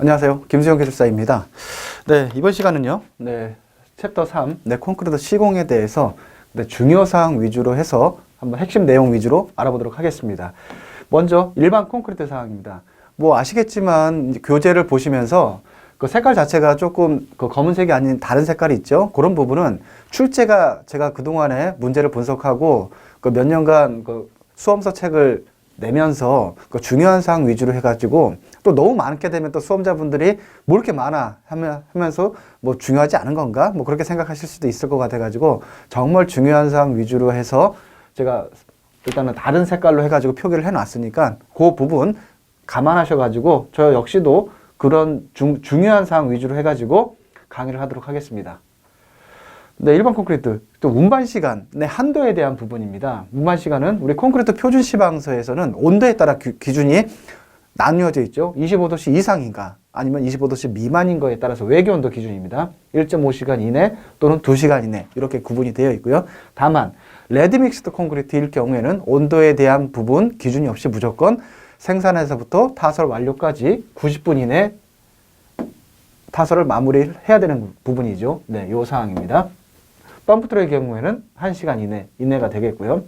안녕하세요. 김수영 기술사입니다. 네, 이번 시간은요. 챕터 3, 콘크리트 시공에 대해서 중요사항 위주로 해서 한번 핵심 내용 위주로 알아보도록 하겠습니다. 먼저 일반 콘크리트 사항입니다. 뭐 아시겠지만 교재를 보시면서 그 색깔 자체가 조금 그 검은색이 아닌 다른 색깔이 있죠. 그런 부분은 출제가 제가 그동안에 문제를 분석하고 그 몇 년간 그 수험서 책을 내면서 그 중요한 사항 위주로 해가지고 또 너무 많게 되면 또 수험자분들이 뭐 이렇게 많아 하면서 뭐 중요하지 않은 건가? 뭐 그렇게 생각하실 수도 있을 것 같아가지고 정말 중요한 사항 위주로 해서 제가 일단은 다른 색깔로 해가지고 표기를 해놨으니까 그 부분 감안하셔가지고 저 역시도 그런 중요한 사항 위주로 해가지고 강의를 하도록 하겠습니다. 네, 일반 콘크리트 또 운반 시간의 한도에 대한 부분입니다. 운반 시간은 우리 콘크리트 표준 시방서에서는 온도에 따라 기준이 나뉘어져 있죠. 25도씨 이상인가 아니면 25도씨 미만인 거에 따라서 외계 온도 기준입니다. 1.5시간 이내 또는 2시간 이내 이렇게 구분이 되어 있고요. 다만 레드 믹스드 콘크리트일 경우에는 온도에 대한 부분 기준이 없이 무조건 생산에서부터 타설 완료까지 90분 이내 타설을 마무리를 해야 되는 부분이죠. 네, 요 사항입니다. 펌프트로의 경우에는 1시간 이내가 되겠고요.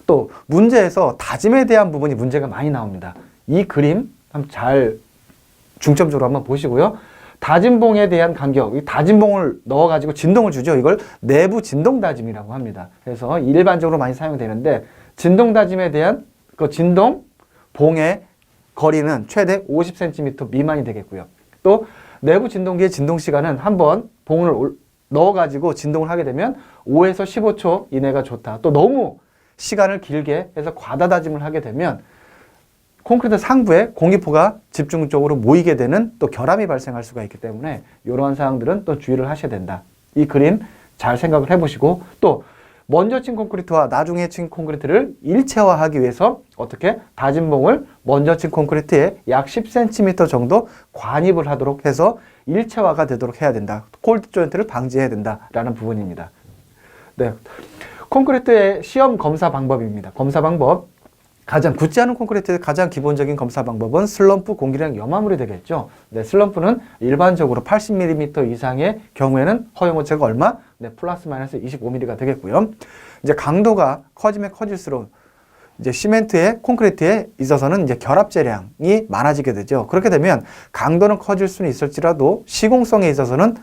또 문제에서 다짐에 대한 부분이 문제가 많이 나옵니다. 이 그림 한번 잘 중점적으로 한번 보시고요. 다짐봉에 대한 간격, 이 다짐봉을 넣어가지고 진동을 주죠. 이걸 내부 진동 다짐이라고 합니다. 그래서 일반적으로 많이 사용되는데 진동 다짐에 대한 그 진동 봉의 거리는 최대 50cm 미만이 되겠고요. 또 내부 진동기의 진동 시간은 한번 봉을 넣어가지고 진동을 하게 되면 5에서 15초 이내가 좋다. 또 너무 시간을 길게 해서 과다 다짐을 하게 되면 콘크리트 상부에 공기포가 집중적으로 모이게 되는 또 결함이 발생할 수가 있기 때문에 이러한 사항들은 또 주의를 하셔야 된다. 이 그림 잘 생각을 해보시고 또 먼저 친 콘크리트와 나중에 친 콘크리트를 일체화하기 위해서 어떻게 다짐봉을 먼저 친 콘크리트에 약 10cm 정도 관입을 하도록 해서 일체화가 되도록 해야 된다. 콜드 조인트를 방지해야 된다라는 부분입니다. 네, 콘크리트의 시험 검사 방법입니다. 검사 방법. 가장 굳지 않은 콘크리트의 가장 기본적인 검사 방법은 슬럼프 공기량 염화물이 되겠죠. 네, 슬럼프는 일반적으로 80mm 이상의 경우에는 허용 오차가 얼마? 네, 플러스 마이너스 25mm가 되겠고요. 이제 강도가 커지면 커질수록 이제 시멘트에 콘크리트에 있어서는 이제 결합 재량이 많아지게 되죠. 그렇게 되면 강도는 커질 수는 있을지라도 시공성에 있어서는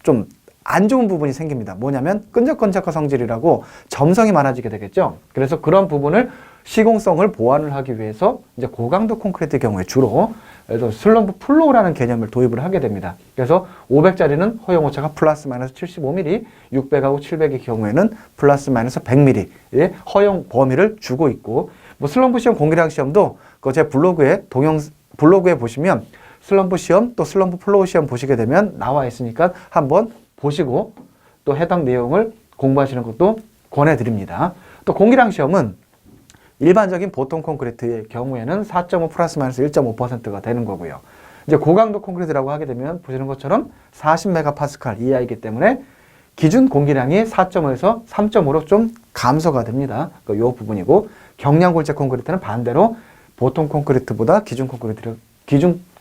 좀 안 좋은 부분이 생깁니다. 뭐냐면 끈적끈적한 성질이라고 점성이 많아지게 되겠죠. 그래서 그런 부분을 시공성을 보완을 하기 위해서 이제 고강도 콘크리트 경우에 주로 그래서 슬럼프 플로우라는 개념을 도입을 하게 됩니다. 그래서 500짜리는 허용 오차가 플러스 마이너스 75mm, 600하고 700의 경우에는 플러스 마이너스 100mm의 허용 범위를 주고 있고, 뭐 슬럼프 시험, 공기량 시험도 그 제 블로그에 블로그에 보시면 슬럼프 시험 또 슬럼프 플로우 시험 보시게 되면 나와 있으니까 한번 보시고 또 해당 내용을 공부하시는 것도 권해드립니다. 또 공기량 시험은 일반적인 보통 콘크리트의 경우에는 4.5 플러스 마이너스 1.5%가 되는 거고요. 이제 고강도 콘크리트라고 하게 되면 보시는 것처럼 40메가파스칼 이하이기 때문에 기준 공기량이 4.5에서 3.5로 좀 감소가 됩니다. 이 부분이고, 경량골재 콘크리트는 반대로 보통 콘크리트보다 기준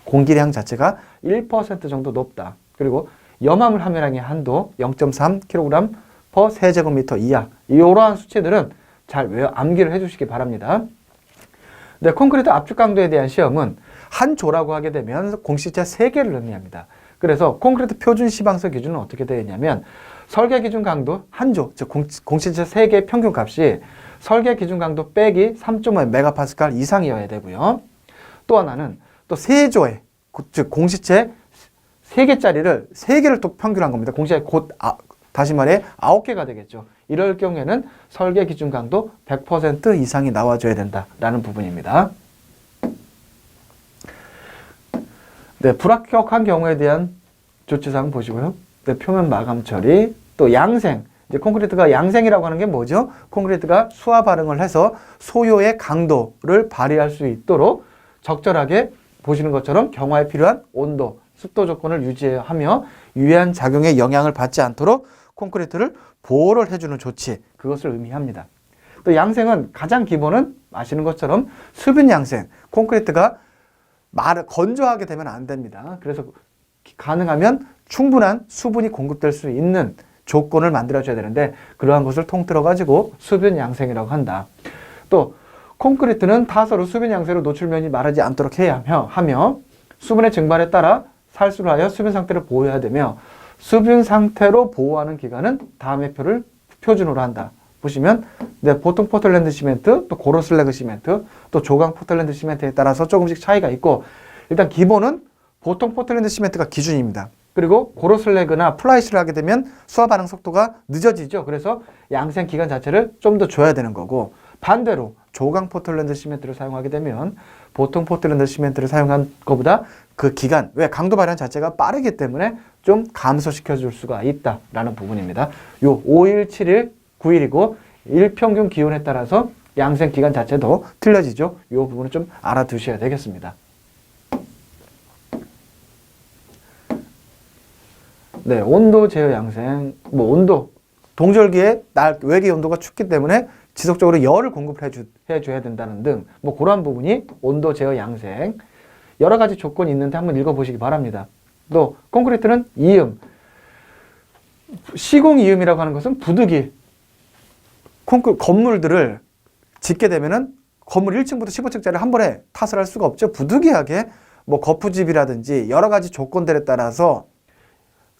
공기량 자체가 1% 정도 높다. 그리고 염화물 함유량의 한도 0.3kg per 세제곱미터 이하. 이러한 수치들은 잘 암기를 해주시기 바랍니다. 네, 콘크리트 압축 강도에 대한 시험은 한 조라고 하게 되면 공시체 3개를 의미합니다. 그래서 콘크리트 표준 시방서 기준은 어떻게 되어 있냐면 설계 기준 강도 한 조, 즉 공시체 3개의 평균 값이 설계 기준 강도 빼기 3.5 메가파스칼 이상이어야 되고요. 또 하나는 또 3조에, 즉 공시체 3개짜리를 3개를 또 평균한 겁니다. 공시체 다시 말해 9개가 되겠죠. 이럴 경우에는 설계 기준 강도 100% 이상이 나와줘야 된다라는 부분입니다. 네, 불합격한 경우에 대한 조치사항 보시고요. 네, 표면 마감 처리, 또 양생. 이제 콘크리트가 양생이라고 하는 게 뭐죠? 콘크리트가 수화 발응을 해서 소요의 강도를 발휘할 수 있도록 적절하게 보시는 것처럼 경화에 필요한 온도, 습도 조건을 유지하며 유해한 작용에 영향을 받지 않도록 콘크리트를 보호를 해주는 조치, 그것을 의미합니다. 또 양생은 가장 기본은 아시는 것처럼 수분 양생, 콘크리트가 건조하게 되면 안 됩니다. 그래서 가능하면 충분한 수분이 공급될 수 있는 조건을 만들어줘야 되는데 그러한 것을 통틀어 가지고 수분 양생이라고 한다. 또 콘크리트는 타설로 수분 양생으로 노출면이 마르지 않도록 해야 하며 수분의 증발에 따라 살수를 하여 수분 상태를 보호해야 되며 수분 상태로 보호하는 기간은 다음의 표준으로 한다. 보시면 보통 포틀랜드 시멘트, 또 고로슬래그 시멘트, 또 조강 포틀랜드 시멘트에 따라서 조금씩 차이가 있고 일단 기본은 보통 포틀랜드 시멘트가 기준입니다. 그리고 고로슬래그나 플라이스를 하게 되면 수화 반응 속도가 늦어지죠. 그래서 양생 기간 자체를 좀 더 줘야 되는 거고 반대로 조강 포틀랜드 시멘트를 사용하게 되면 보통 포틀랜드 시멘트를 사용한 것보다 그 기간, 왜 강도 발현 자체가 빠르기 때문에 좀 감소시켜 줄 수가 있다라는 부분입니다. 요 5일, 7일, 9일이고 일평균 기온에 따라서 양생 기간 자체도 틀려지죠. 이 부분을 좀 알아두셔야 되겠습니다. 네, 온도 제어 양생, 온도, 동절기에 외계 온도가 춥기 때문에 지속적으로 열을 공급해줘야 된다는 등 그러한 부분이 온도 제어 양생 여러 가지 조건이 있는데 한번 읽어보시기 바랍니다. 또 콘크리트는 이음, 시공 이음이라고 하는 것은 부득이 건물들을 짓게 되면은 건물 1층부터 15층짜리 한 번에 탓을 할 수가 없죠. 부득이하게 거푸집이라든지 여러 가지 조건들에 따라서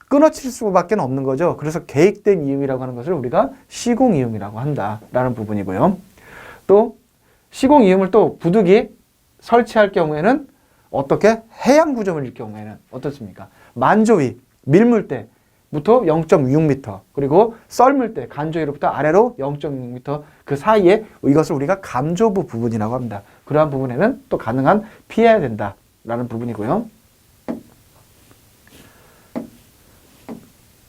끊어칠 수밖에 없는 거죠. 그래서 계획된 이음이라고 하는 것을 우리가 시공 이음이라고 한다라는 부분이고요. 또 시공 이음을 또 부득이 설치할 경우에는 어떻게 해양 구조물일 경우에는 어떻습니까? 만조위, 밀물대 부터 0.6m 그리고 썰물 때 간조위로부터 아래로 0.6m 그 사이에 이것을 우리가 감조부 부분이라고 합니다. 그러한 부분에는 또 가능한 피해야 된다라는 부분이고요.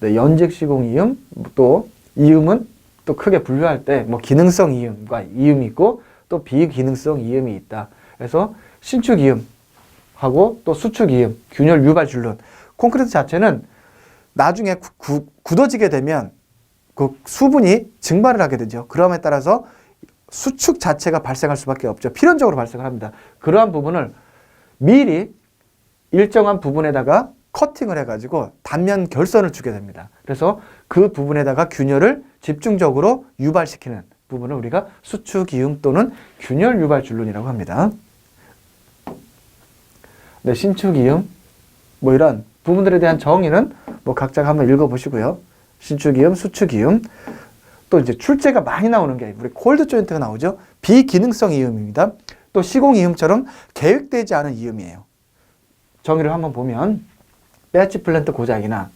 네, 연직 시공 이음 또 이음은 또 크게 분류할 때 기능성 이음과 이음이 있고 또 비기능성 이음이 있다. 그래서 신축 이음하고 또 수축 이음, 균열 유발 줄눈 콘크리트 자체는 나중에 굳어지게 되면 그 수분이 증발을 하게 되죠. 그럼에 따라서 수축 자체가 발생할 수밖에 없죠. 필연적으로 발생을 합니다. 그러한 부분을 미리 일정한 부분에다가 커팅을 해가지고 단면 결선을 주게 됩니다. 그래서 그 부분에다가 균열을 집중적으로 유발시키는 부분을 우리가 수축 이음 또는 균열 유발 줄눈이라고 합니다. 네, 신축 이음 이런 부분들에 대한 정의는 각자가 한번 읽어보시고요. 신축 이음, 수축 이음, 또 이제 출제가 많이 나오는 게 우리 콜드 조인트가 나오죠. 비기능성 이음입니다. 또 시공 이음처럼 계획되지 않은 이음이에요. 정의를 한번 보면 배치 플랜트 고장이나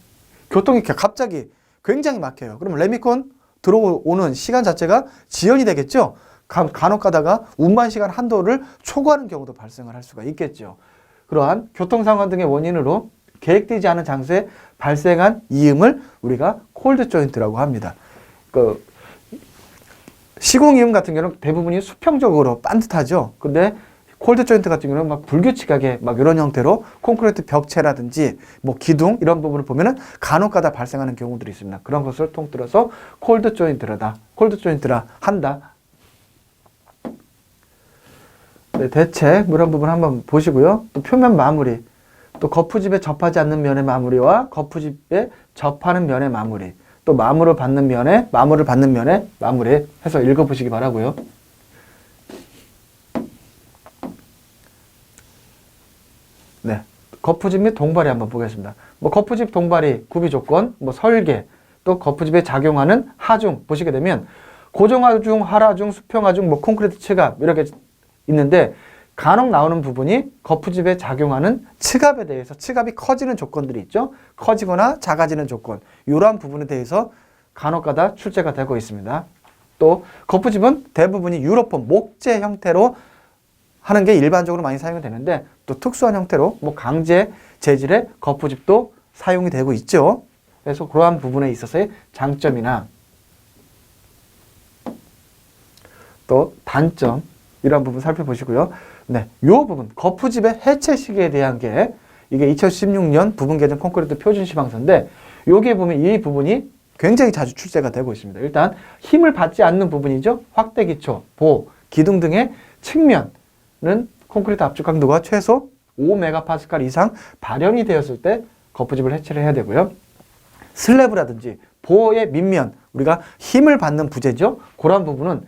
교통이 갑자기 굉장히 막혀요. 그러면 레미콘 들어오는 시간 자체가 지연이 되겠죠. 간혹 가다가 운반 시간 한도를 초과하는 경우도 발생을 할 수가 있겠죠. 그러한 교통 상황 등의 원인으로 계획되지 않은 장소에 발생한 이음을 우리가 콜드 조인트라고 합니다. 시공 이음 같은 경우는 대부분이 수평적으로 반듯하죠. 근데 콜드 조인트 같은 경우는 불규칙하게 이런 형태로 콘크리트 벽체라든지 기둥 이런 부분을 보면은 간혹 가다 발생하는 경우들이 있습니다. 그런 것을 통틀어서 콜드 조인트라 한다. 네, 대체 이런 부분 한번 보시고요. 또 표면 마무리, 또 거푸집에 접하지 않는 면의 마무리와 거푸집에 접하는 면의 마무리, 또 마무를 받는 면의 마무리 해서 읽어보시기 바라고요. 네, 거푸집 및 동발이 한번 보겠습니다. 거푸집 동발이 구비 조건, 설계, 또 거푸집에 작용하는 하중 보시게 되면 고정하중, 하라중, 수평하중, 콘크리트 층압 이렇게 있는데 간혹 나오는 부분이 거푸집에 작용하는 층압에 대해서 층압이 커지는 조건들이 있죠. 커지거나 작아지는 조건 이러한 부분에 대해서 간혹가다 출제가 되고 있습니다. 또 거푸집은 대부분이 유로폼 목재 형태로 하는 게 일반적으로 많이 사용이 되는데 또 특수한 형태로 강제 재질의 거푸집도 사용이 되고 있죠. 그래서 그러한 부분에 있어서의 장점이나 또 단점 이런 부분 살펴보시고요. 네, 이 부분 거푸집의 해체 시기에 대한 게 이게 2016년 부분 개정 콘크리트 표준 시방서인데 여기에 보면 이 부분이 굉장히 자주 출제가 되고 있습니다. 일단 힘을 받지 않는 부분이죠. 확대 기초, 보, 기둥 등의 측면은 콘크리트 압축 강도가 최소 5메가파스칼 이상 발현이 되었을 때 거푸집을 해체를 해야 되고요. 슬래브라든지 보의 밑면, 우리가 힘을 받는 부재죠. 그런 부분은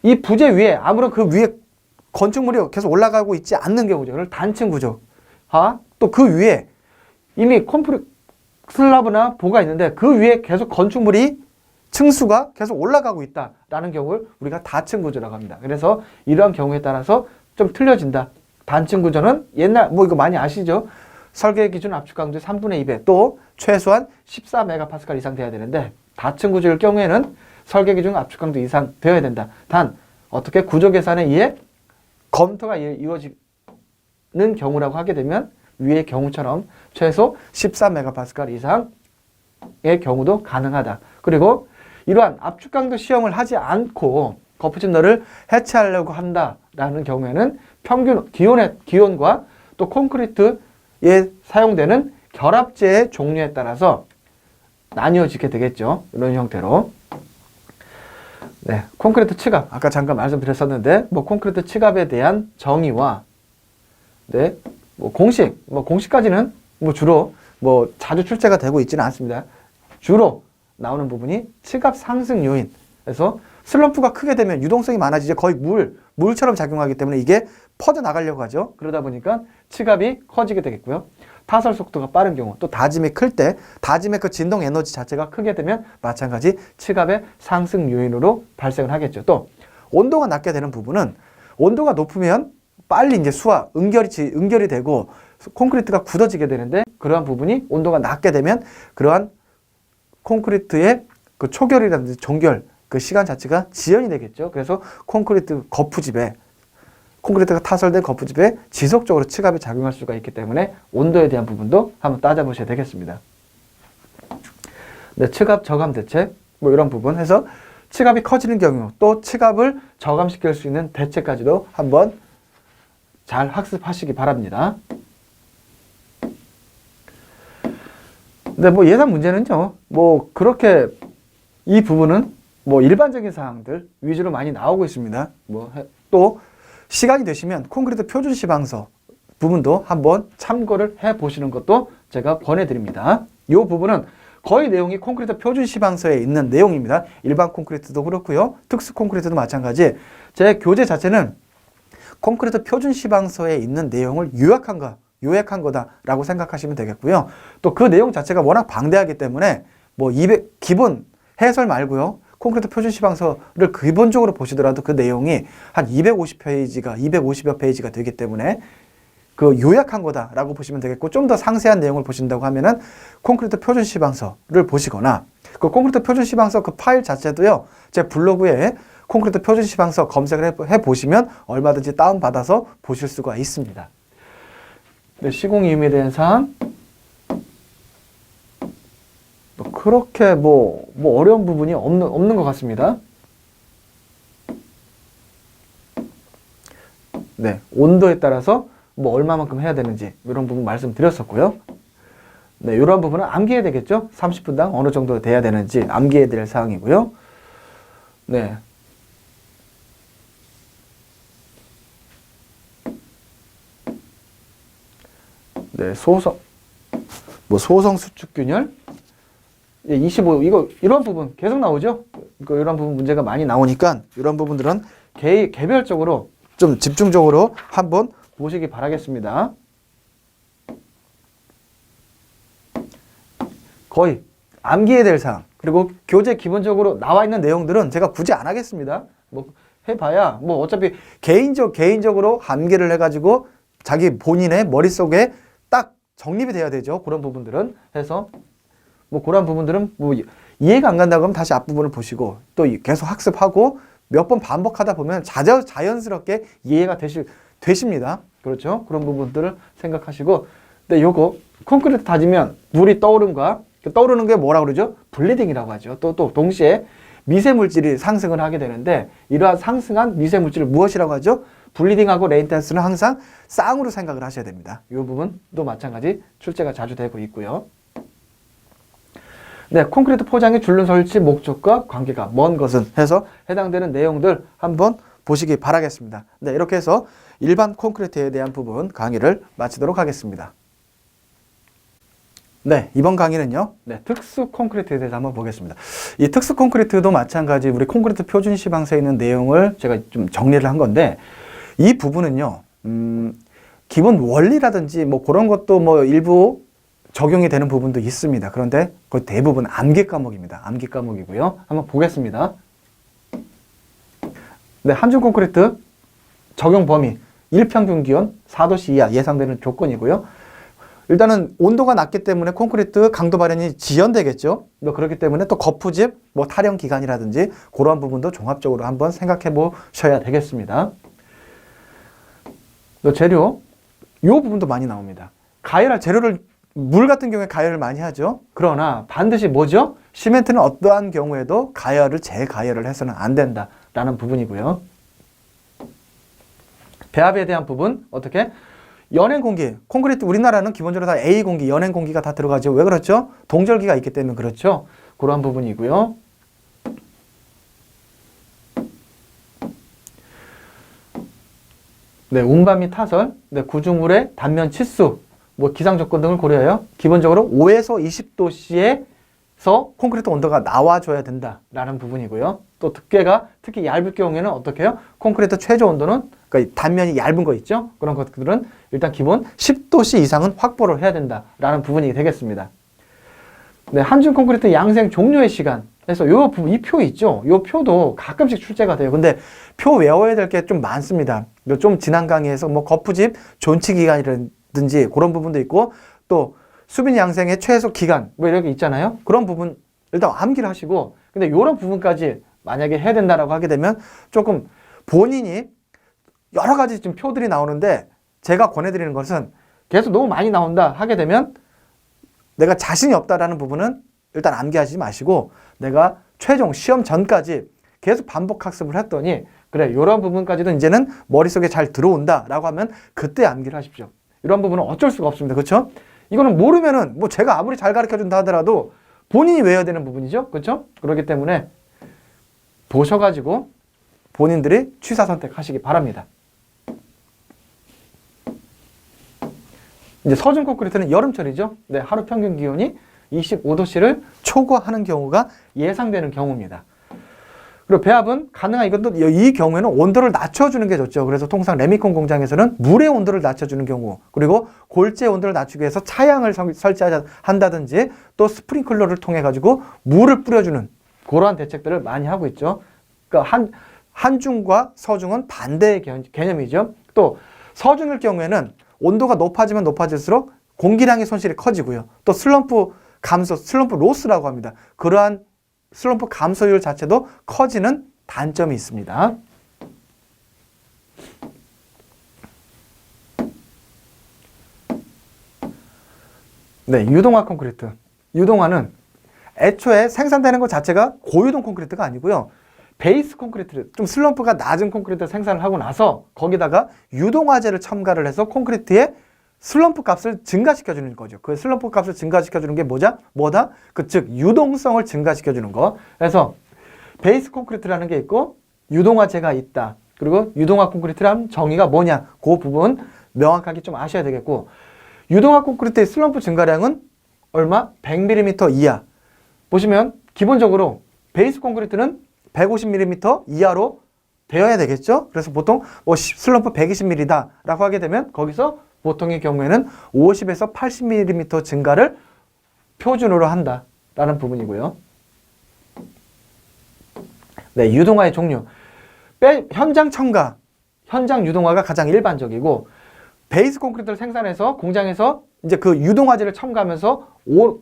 이 부재 위에 아무런 그 위에 건축물이 계속 올라가고 있지 않는 경우죠. 그걸 단층 구조. 또 그 위에 이미 슬라브나 보가 있는데 그 위에 계속 건축물이 층수가 계속 올라가고 있다라는 경우를 우리가 다층 구조라고 합니다. 그래서 이러한 경우에 따라서 좀 틀려진다. 단층 구조는 옛날 뭐 이거 많이 아시죠? 설계 기준 압축 강도의 3분의 2배 또 최소한 14메가파스칼 이상 돼야 되는데 다층 구조일 경우에는 설계 기준 압축 강도 이상 되어야 된다. 단 어떻게 구조 계산에 의해 검토가 이루어지는 경우라고 하게 되면 위의 경우처럼 최소 14메가파스칼 이상의 경우도 가능하다. 그리고 이러한 압축 강도 시험을 하지 않고 거푸집 너를 해체하려고 한다라는 경우에는 평균 기온과 또 콘크리트에 사용되는 결합제의 종류에 따라서 나뉘어지게 되겠죠. 이런 형태로. 네, 콘크리트 치갑. 아까 잠깐 말씀드렸었는데, 콘크리트 치갑에 대한 정의와, 네, 공식까지는 주로 자주 출제가 되고 있지는 않습니다. 주로 나오는 부분이 치갑 상승 요인. 그래서 슬럼프가 크게 되면 유동성이 많아지죠. 거의 물처럼 작용하기 때문에 이게 퍼져나가려고 하죠. 그러다 보니까 치갑이 커지게 되겠고요. 타설 속도가 빠른 경우, 또 다짐이 클 때, 다짐의 그 진동 에너지 자체가 크게 되면 마찬가지 치갑의 상승 요인으로 발생을 하겠죠. 또 온도가 낮게 되는 부분은 온도가 높으면 빨리 이제 응결이 되고 콘크리트가 굳어지게 되는데 그러한 부분이 온도가 낮게 되면 그러한 콘크리트의 그 초결이라든지 종결 그 시간 자체가 지연이 되겠죠. 그래서 콘크리트가 타설된 거푸집에 지속적으로 치갑이 작용할 수가 있기 때문에 온도에 대한 부분도 한번 따져보셔야 되겠습니다. 네, 치갑 저감 대책 이런 부분 해서 치갑이 커지는 경우 또 치갑을 저감시킬 수 있는 대책까지도 한번 잘 학습하시기 바랍니다. 네, 예상 문제는요. 그렇게 이 부분은 일반적인 사항들 위주로 많이 나오고 있습니다. 또 시간이 되시면 콘크리트 표준 시방서 부분도 한번 참고를 해 보시는 것도 제가 권해드립니다. 이 부분은 거의 내용이 콘크리트 표준 시방서에 있는 내용입니다. 일반 콘크리트도 그렇고요. 특수 콘크리트도 마찬가지. 제 교재 자체는 콘크리트 표준 시방서에 있는 내용을 요약한 거다라고 생각하시면 되겠고요. 또 그 내용 자체가 워낙 방대하기 때문에 기본 해설 말고요. 콘크리트 표준 시방서를 기본적으로 보시더라도 그 내용이 한 250여 페이지가 되기 때문에 그 요약한 거다라고 보시면 되겠고 좀 더 상세한 내용을 보신다고 하면은 콘크리트 표준 시방서를 보시거나 그 콘크리트 표준 시방서 그 파일 자체도요. 제 블로그에 콘크리트 표준 시방서 검색을 해 보시면 얼마든지 다운받아서 보실 수가 있습니다. 네, 시공 이음에 대한 사항 그렇게 어려운 부분이 없는 것 같습니다. 네, 온도에 따라서 얼마만큼 해야 되는지 이런 부분 말씀드렸었고요. 네, 이런 부분은 암기해야 되겠죠. 30분당 어느 정도 돼야 되는지 암기해야 될 사항이고요. 네. 네, 소성 수축 균열 25 이런 부분 계속 나오죠. 이런 부분 문제가 많이 나오니까 이런 부분들은 개별적으로 좀 집중적으로 한번 보시기 바라겠습니다. 거의 암기해야 될 사항 그리고 교재 기본적으로 나와 있는 내용들은 제가 굳이 안 하겠습니다. 해봐야 어차피 개인적으로 암기를 해가지고 자기 본인의 머릿속에 딱 정립이 돼야 되죠. 그런 부분들은 해서 그런 부분들은 이해가 안 간다고 하면 다시 앞부분을 보시고 또 계속 학습하고 몇 번 반복하다 보면 자연스럽게 이해가 되십니다. 그렇죠? 그런 부분들을 생각하시고 근데 요거 콘크리트 다지면 물이 떠오르는 게 뭐라고 그러죠? 블리딩이라고 하죠. 또 동시에 미세물질이 상승을 하게 되는데 이러한 상승한 미세물질을 무엇이라고 하죠? 블리딩하고 레인텐스는 항상 쌍으로 생각을 하셔야 됩니다. 이 부분도 마찬가지 출제가 자주 되고 있고요. 네, 콘크리트 포장의 줄눈 설치 목적과 관계가 먼 것은 해서 해당되는 내용들 한번 보시기 바라겠습니다. 네, 이렇게 해서 일반 콘크리트에 대한 부분 강의를 마치도록 하겠습니다. 네, 이번 강의는요, 특수 콘크리트에 대해서 한번 보겠습니다. 이 특수 콘크리트도 마찬가지 우리 콘크리트 표준 시방서에 있는 내용을 제가 좀 정리를 한 건데, 이 부분은요, 기본 원리라든지 뭐 그런 것도 뭐 일부 적용이 되는 부분도 있습니다. 그런데 거의 대부분 암기 과목입니다. 암기 과목이고요. 한번 보겠습니다. 네, 한중 콘크리트 적용 범위 1평균 기온 4도씨 이하 예상되는 조건이고요. 일단은 온도가 낮기 때문에 콘크리트 강도 발현이 지연되겠죠. 뭐 그렇기 때문에 또 거푸집, 뭐 탈연 기간이라든지 그러한 부분도 종합적으로 한번 생각해 보셔야 되겠습니다. 또 재료, 이 부분도 많이 나옵니다. 가열할 재료를 물 같은 경우에 가열을 많이 하죠. 그러나 반드시 뭐죠? 시멘트는 어떠한 경우에도 가열을 재가열을 해서는 안 된다라는 부분이고요. 배합에 대한 부분 어떻게? 연행 공기, 콘크리트 우리나라는 기본적으로 다 A 공기, 연행 공기가 다 들어가죠. 왜 그렇죠? 동절기가 있기 때문에 그렇죠. 그러한 부분이고요. 네, 운반 및 타설, 네, 구조물의 단면 치수, 뭐 기상 조건 등을 고려해요. 기본적으로 5에서 20도씨에서 콘크리트 온도가 나와줘야 된다라는 부분이고요. 또 두께가 특히 얇을 경우에는 어떻게 해요? 콘크리트 최저 온도는 그러니까 단면이 얇은 거 있죠? 그런 것들은 일단 기본 10도씨 이상은 확보를 해야 된다라는 부분이 되겠습니다. 네, 한중 콘크리트 양생 종료의 시간. 그래서 이 표 있죠? 이 표도 가끔씩 출제가 돼요. 근데 표 외워야 될 게 좀 많습니다. 좀 지난 강의에서 뭐 거푸집 존치 기간이라든지 그런 부분도 있고 또 수빈 양생의 최소 기간 뭐 이런 게 있잖아요. 그런 부분 일단 암기를 하시고 근데 이런 부분까지 만약에 해야 된다라고 하게 되면 조금 본인이 여러 가지 좀 표들이 나오는데 제가 권해드리는 것은 계속 너무 많이 나온다 하게 되면 내가 자신이 없다라는 부분은 일단 암기하지 마시고 내가 최종 시험 전까지 계속 반복 학습을 했더니 그래 이런 부분까지도 이제는 머릿속에 잘 들어온다라고 하면 그때 암기를 하십시오. 이런 부분은 어쩔 수가 없습니다. 그렇죠? 이거는 모르면은 뭐 제가 아무리 잘 가르쳐준다 하더라도 본인이 외워야 되는 부분이죠. 그렇죠? 그렇기 때문에 보셔가지고 본인들이 취사 선택하시기 바랍니다. 이제 서준 콘크리트는 여름철이죠. 네, 하루 평균 기온이 25도씨를 초과하는 경우가 예상되는 경우입니다. 그리고 배합은 가능한 이것도 이 경우에는 온도를 낮춰주는 게 좋죠. 그래서 통상 레미콘 공장에서는 물의 온도를 낮춰주는 경우 그리고 골재 온도를 낮추기 위해서 차양을 설치한다든지 또 스프링클러를 통해 가지고 물을 뿌려주는 그러한 대책들을 많이 하고 있죠. 그러니까 한중과 서중은 반대의 개념이죠. 또 서중일 경우에는 온도가 높아지면 높아질수록 공기량의 손실이 커지고요. 또 슬럼프 감소, 슬럼프 로스라고 합니다. 그러한 슬럼프 감소율 자체도 커지는 단점이 있습니다. 네, 유동화 콘크리트. 유동화는 애초에 생산되는 것 자체가 고유동 콘크리트가 아니고요. 베이스 콘크리트, 좀 슬럼프가 낮은 콘크리트 생산을 하고 나서 거기다가 유동화재를 첨가를 해서 콘크리트의 슬럼프 값을 증가시켜주는 거죠. 그 슬럼프 값을 증가시켜주는 게 뭐다? 즉 유동성을 증가시켜주는 거. 그래서 베이스 콘크리트라는 게 있고 유동화재가 있다. 그리고 유동화 콘크리트라는 정의가 뭐냐? 그 부분 명확하게 좀 아셔야 되겠고 유동화 콘크리트의 슬럼프 증가량은 얼마? 100mm 이하. 보시면 기본적으로 베이스 콘크리트는 150mm 이하로 되어야 되겠죠? 그래서 보통 슬럼프 120mm다 라고 하게 되면 거기서 보통의 경우에는 50에서 80mm 증가를 표준으로 한다라는 부분이고요. 네, 유동화의 종류. 현장 첨가, 현장 유동화가 가장 일반적이고 베이스 콘크리트를 생산해서 공장에서 이제 그 유동화재를 첨가하면서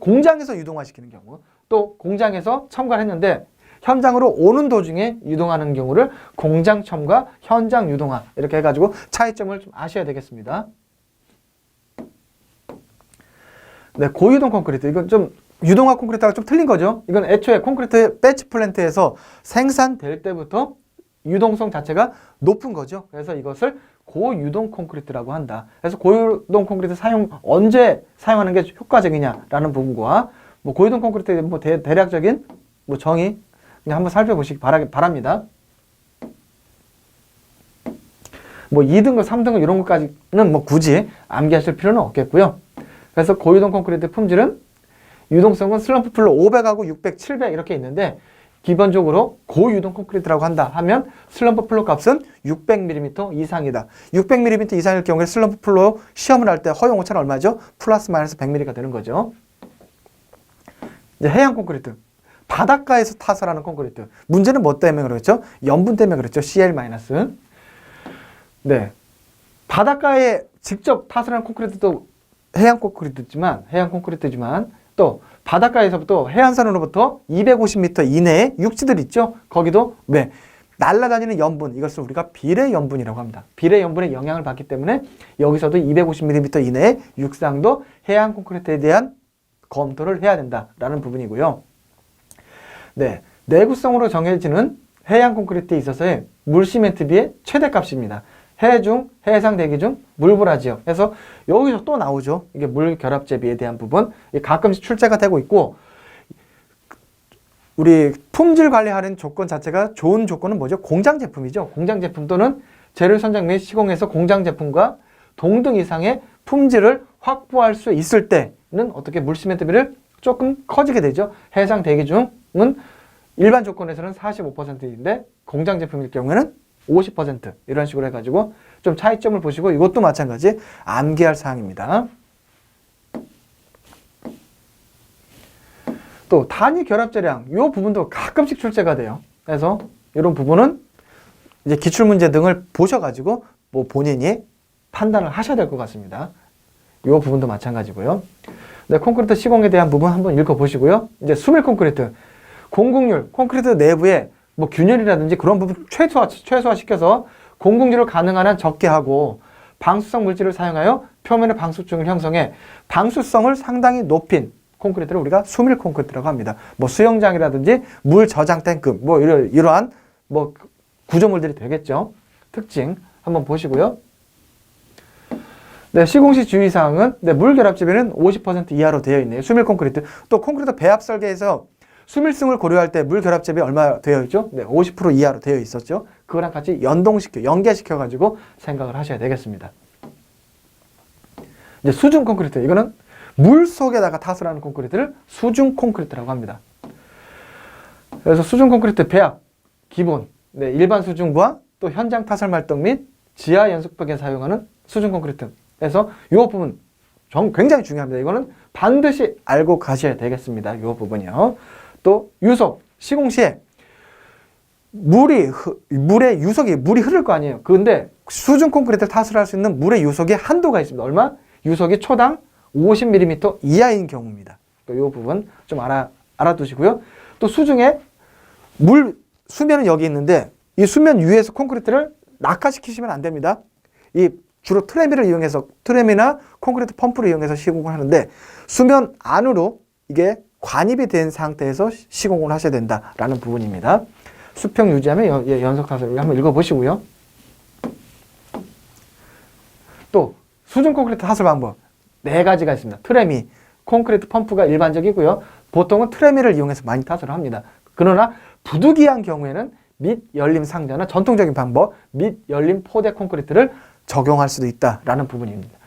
공장에서 유동화시키는 경우 또 공장에서 첨가를 했는데 현장으로 오는 도중에 유동하는 경우를 공장 첨가, 현장 유동화 이렇게 해가지고 차이점을 좀 아셔야 되겠습니다. 네, 고유동 콘크리트. 이건 좀 유동화 콘크리트가 좀 틀린 거죠. 이건 애초에 콘크리트 배치 플랜트에서 생산될 때부터 유동성 자체가 높은 거죠. 그래서 이것을 고유동 콘크리트라고 한다. 그래서 고유동 콘크리트 언제 사용하는 게 효과적이냐라는 부분과 뭐 고유동 콘크리트의 뭐 대략적인 뭐 정의 그냥 한번 살펴보시기 바랍니다. 뭐 2등급, 3등급 이런 것까지는 뭐 굳이 암기하실 필요는 없겠고요. 그래서 고유동 콘크리트 품질은 유동성은 슬럼프 플로 500하고 600, 700 이렇게 있는데 기본적으로 고유동 콘크리트라고 한다 하면 슬럼프 플로 값은 600mm 이상이다. 600mm 이상일 경우에 슬럼프 플로 시험을 할 때 허용 오차는 얼마죠? 플러스 마이너스 100mm가 되는 거죠. 이제 해양 콘크리트. 바닷가에서 타설하는 콘크리트. 문제는 뭐 때문에 그렇죠? 염분 때문에 그렇죠. Cl-. 네. 바닷가에 직접 타설하는 콘크리트도 해양 콘크리트지만 또 바닷가에서부터 해안선으로부터 250m 이내에 육지들 있죠? 거기도 왜? 날아다니는 염분, 이것을 우리가 비례염분이라고 합니다. 비례염분의 영향을 받기 때문에 여기서도 250mm 이내의 육상도 해양 콘크리트에 대한 검토를 해야 된다라는 부분이고요. 네, 내구성으로 정해지는 해양 콘크리트에 있어서의 물시멘트비의 최대값입니다. 해중, 해상 대기 중 물보라 지역. 그래서 여기서 또 나오죠. 이게 물 결합 재비에 대한 부분. 가끔씩 출제가 되고 있고, 우리 품질 관리하는 조건 자체가 좋은 조건은 뭐죠? 공장 제품이죠. 공장 제품 또는 재료 선정 및 시공에서 공장 제품과 동등 이상의 품질을 확보할 수 있을 때는 어떻게 물시멘트비를 조금 커지게 되죠. 해상 대기 중은 일반 조건에서는 45%인데 공장 제품일 경우에는 50% 이런 식으로 해가지고 좀 차이점을 보시고 이것도 마찬가지 암기할 사항입니다. 또 단위 결합재량 이 부분도 가끔씩 출제가 돼요. 그래서 이런 부분은 이제 기출문제 등을 보셔가지고 뭐 본인이 판단을 하셔야 될 것 같습니다. 이 부분도 마찬가지고요. 네, 콘크리트 시공에 대한 부분 한번 읽어보시고요. 이제 수밀 콘크리트, 공국률, 콘크리트 내부에 뭐 균열이라든지 그런 부분 최소화시켜서 공국률을 가능한 한 적게 하고 방수성 물질을 사용하여 표면의 방수층을 형성해 방수성을 상당히 높인 콘크리트를 우리가 수밀 콘크리트라고 합니다. 뭐 수영장이라든지 물 저장 탱크 뭐 이러한 뭐 구조물들이 되겠죠. 특징 한번 보시고요. 네, 시공시 주의사항은 네, 물 결합 재비는 50% 이하로 되어 있네요. 수밀 콘크리트. 또 콘크리트 배합 설계에서 수밀성을 고려할 때 물 결합 재비 얼마 되어 있죠? 네, 50% 이하로 되어 있었죠. 그거랑 같이 연계시켜 가지고 생각을 하셔야 되겠습니다. 이제 수중 콘크리트. 이거는 물 속에다가 타설하는 콘크리트를 수중 콘크리트라고 합니다. 그래서 수중 콘크리트 배합 기본, 네, 일반 수중과 또 현장 타설 말동 및 지하 연속벽에 사용하는 수중 콘크리트. 그래서 이 부분 굉장히 중요합니다. 이거는 반드시 알고 가셔야 되겠습니다. 이 부분이요. 또 유속, 시공 시에 물의 유속이 물이 흐를 거 아니에요. 그런데 수중 콘크리트를 타설할 수 있는 물의 유속이 한도가 있습니다. 얼마? 유속이 초당 50mm 이하인 경우입니다. 또 이 부분 좀 알아두시고요. 또 수중에 수면은 여기 있는데 이 수면 위에서 콘크리트를 낙하시키시면 안 됩니다. 이 주로 트레미나 콘크리트 펌프를 이용해서 시공을 하는데 수면 안으로 이게 관입이 된 상태에서 시공을 하셔야 된다라는 부분입니다. 수평 유지하면 연속 타설을 한번 읽어보시고요. 또 수중 콘크리트 타설 방법 4가지가 있습니다. 트레미, 콘크리트 펌프가 일반적이고요. 보통은 트레미를 이용해서 많이 타설을 합니다. 그러나 부득이한 경우에는 밑 열림 상자나 전통적인 방법 밑 열림 포대 콘크리트를 적용할 수도 있다라는 부분입니다.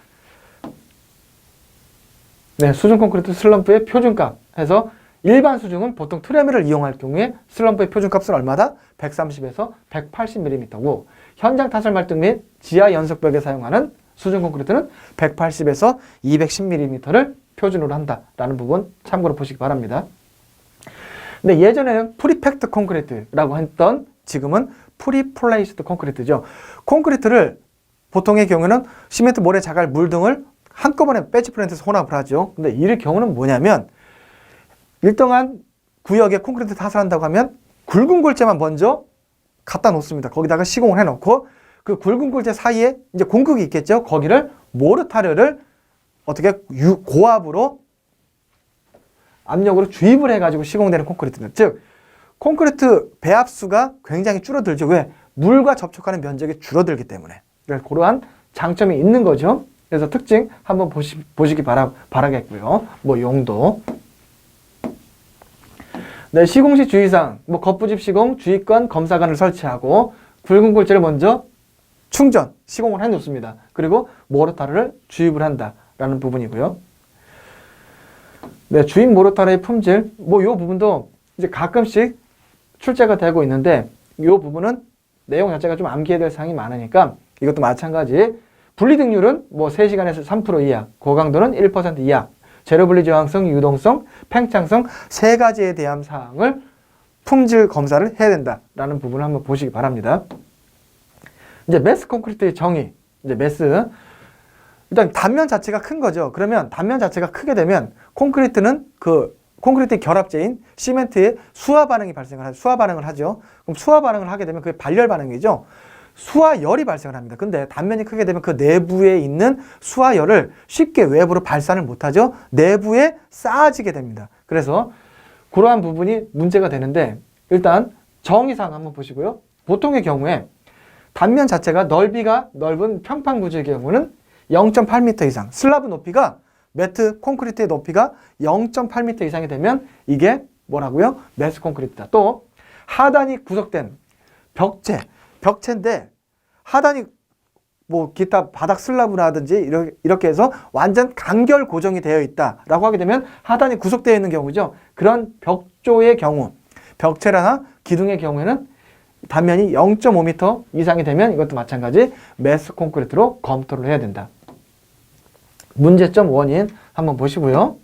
네, 수중 콘크리트 슬럼프의 표준값 해서 일반 수중은 보통 트레미를 이용할 경우에 슬럼프의 표준값은 얼마다? 130에서 180mm고 현장 타설 말등 및 지하 연속벽에 사용하는 수중 콘크리트는 180에서 210mm를 표준으로 한다라는 부분 참고로 보시기 바랍니다. 근데 예전에는 프리팩트 콘크리트라고 했던 지금은 프리플레이스드 콘크리트죠. 콘크리트를 보통의 경우는 시멘트, 모래, 자갈, 물 등을 한꺼번에 배치 플랜트에서 혼합을 하죠. 근데 이 경우는 뭐냐면 일정한 구역에 콘크리트 타설한다고 하면 굵은 골재만 먼저 갖다 놓습니다. 거기다가 시공을 해놓고 그 굵은 골재 사이에 이제 공극이 있겠죠. 거기를 모르타르를 어떻게 고압으로 압력으로 주입을 해가지고 시공되는 콘크리트는 즉 콘크리트 배합수가 굉장히 줄어들죠. 왜? 물과 접촉하는 면적이 줄어들기 때문에. 그래서 그러한 장점이 있는 거죠. 그래서 특징 한번 보시기 바라겠고요. 뭐 용도. 네, 시공시 주의사항. 뭐 겉부집 시공, 주의권, 검사관을 설치하고 굵은 골재를 먼저 충전, 시공을 해 놓습니다. 그리고 모르타르를 주입을 한다라는 부분이고요. 네, 주입 모르타르의 품질, 뭐 요 부분도 이제 가끔씩 출제가 되고 있는데 요 부분은 내용 자체가 좀 암기해야 될 사항이 많으니까 이것도 마찬가지. 분리 등률은 뭐 3시간에서 3% 이하, 고강도는 1% 이하, 재료 분리 저항성, 유동성, 팽창성 세 가지에 대한 사항을 품질 검사를 해야 된다라는 부분을 한번 보시기 바랍니다. 이제 메스 콘크리트의 정의, 이제 메스. 일단 단면 자체가 큰 거죠. 그러면 단면 자체가 크게 되면 콘크리트는 콘크리트의 결합제인 시멘트에 수화 반응이 수화 반응을 하죠. 그럼 수화 반응을 하게 되면 그게 발열 반응이죠. 수화열이 발생을 합니다. 근데 단면이 크게 되면 그 내부에 있는 수화열을 쉽게 외부로 발산을 못하죠. 내부에 쌓아지게 됩니다. 그래서 그러한 부분이 문제가 되는데 일단 정의상 한번 보시고요. 보통의 경우에 단면 자체가 넓이가 넓은 평판 구조의 경우는 0.8m 이상, 슬라브 높이가 매트 콘크리트의 높이가 0.8m 이상이 되면 이게 뭐라고요? 메스 콘크리트다. 또 하단이 구석된 벽체인데 하단이 뭐 기타 바닥 슬라브라든지 이렇게 해서 완전 간결 고정이 되어 있다라고 하게 되면 하단이 구속되어 있는 경우죠. 그런 벽조의 경우, 벽체나 기둥의 경우에는 단면이 0.5m 이상이 되면 이것도 마찬가지 메스 콘크리트로 검토를 해야 된다. 문제점 원인 한번 보시고요.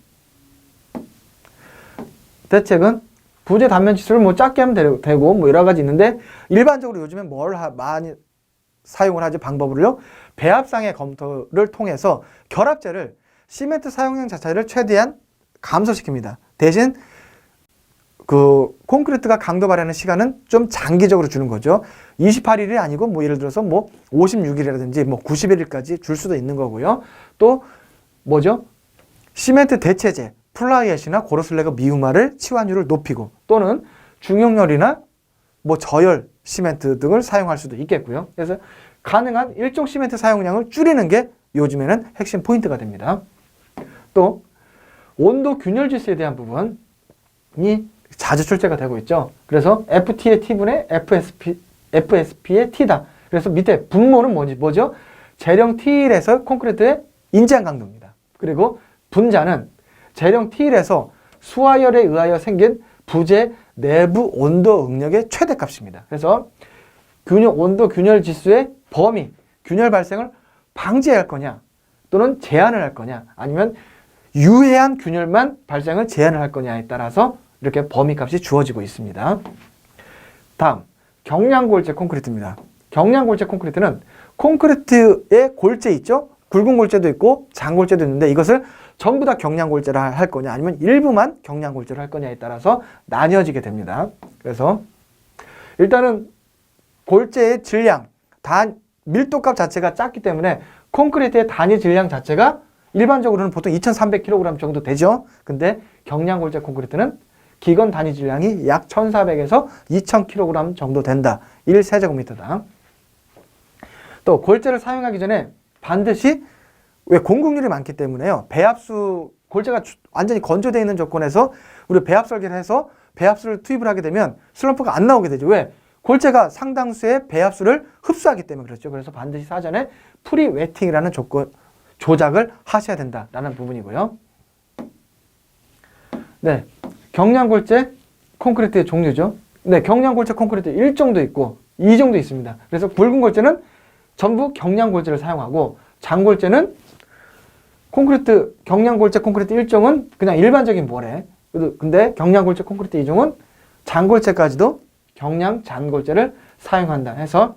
대책은 부재 단면 치수를 뭐 작게 하면 되고 뭐 여러 가지 있는데 일반적으로 요즘엔 뭘 많이 사용을 하지 방법으로요. 배합상의 검토를 통해서 결합제를 시멘트 사용량 자체를 최대한 감소시킵니다. 대신 그 콘크리트가 강도 발휘하는 시간은 좀 장기적으로 주는 거죠. 28일이 아니고 뭐 예를 들어서 뭐 56일이라든지 뭐 91일까지 줄 수도 있는 거고요. 또 뭐죠? 시멘트 대체제, 플라이애시나 고로슬래그 미우마를 치환율을 높이고 또는 중용열이나 뭐 저열 시멘트 등을 사용할 수도 있겠고요. 그래서 가능한 일종 시멘트 사용량을 줄이는 게 요즘에는 핵심 포인트가 됩니다. 또 온도 균열 지수에 대한 부분이 자주 출제가 되고 있죠. 그래서 FT의 T분의 FSP의 T다. 그래서 밑에 분모는 뭐죠? 재령 T1에서 콘크리트의 인지한 강도입니다. 그리고 분자는 재령 T1에서 수화열에 의하여 생긴 부재 내부 온도 응력의 최대값입니다. 그래서 온도 균열 지수의 범위, 균열 발생을 방지할 거냐 또는 제한을 할 거냐 아니면 유해한 균열만 발생을 제한을 할 거냐에 따라서 이렇게 범위값이 주어지고 있습니다. 다음, 경량골재 콘크리트입니다. 경량골재 콘크리트는 콘크리트의 골재 있죠? 굵은 골재도 있고 장골재도 있는데 이것을 전부 다 경량골재를 할 거냐 아니면 일부만 경량골재를 할 거냐에 따라서 나뉘어지게 됩니다. 그래서 일단은 골재의 질량, 밀도값 자체가 작기 때문에 콘크리트의 단위 질량 자체가 일반적으로는 보통 2,300kg 정도 되죠. 근데 경량골재 콘크리트는 기건 단위 질량이 약 1,400에서 2,000kg 정도 된다. 1세제곱미터당. 또 골재를 사용하기 전에 반드시 왜 공급률이 많기 때문에요. 배합수 골재가 완전히 건조되어 있는 조건에서 우리 배합 설계를 해서 배합수를 투입을 하게 되면 슬럼프가 안 나오게 되죠. 왜? 골재가 상당수의 배합수를 흡수하기 때문에 그렇죠. 그래서 반드시 사전에 프리 웨팅이라는 조작을 하셔야 된다라는 부분이고요. 네, 경량골재 콘크리트의 종류죠. 네, 경량골재 콘크리트 1종도 있고 2종도 있습니다. 그래서 굵은 골재는 전부 경량골재를 사용하고 장골재는 경량골재 콘크리트 1종은 그냥 일반적인 모래. 근데 경량골재 콘크리트 2종은 장골재까지도 경량 잔골재를 사용한다 해서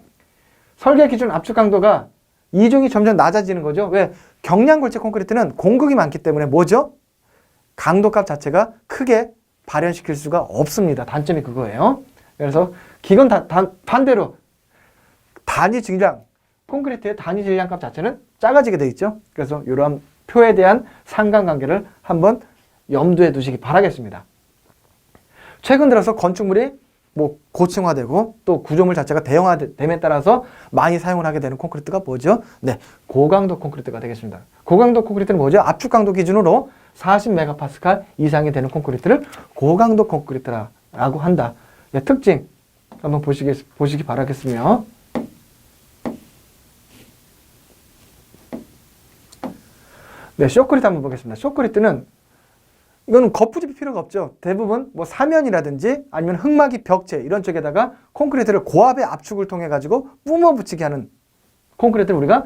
설계 기준 압축 강도가 2종이 점점 낮아지는 거죠. 왜? 경량골재 콘크리트는 공극이 많기 때문에 뭐죠? 강도값 자체가 크게 발현시킬 수가 없습니다. 단점이 그거예요. 그래서 기건 반대로 단위 질량, 콘크리트의 단위 질량값 자체는 작아지게 되어 있죠. 그래서 이러한 표에 대한 상관관계를 한번 염두에 두시기 바라겠습니다. 최근 들어서 건축물이 뭐 고층화되고 또 구조물 자체가 대형화됨에 따라서 많이 사용을 하게 되는 콘크리트가 뭐죠? 네, 고강도 콘크리트가 되겠습니다. 고강도 콘크리트는 뭐죠? 압축 강도 기준으로 40메가파스칼 이상이 되는 콘크리트를 고강도 콘크리트라고 한다. 네, 특징 한번 보시기 바라겠으며 네, 쇼크리트 한번 보겠습니다. 쇼크리트는 이거는 거푸집이 필요가 없죠. 대부분 뭐 사면이라든지 아니면 흙막이 벽체 이런 쪽에다가 콘크리트를 고압의 압축을 통해 가지고 뿜어 붙이게 하는 콘크리트를 우리가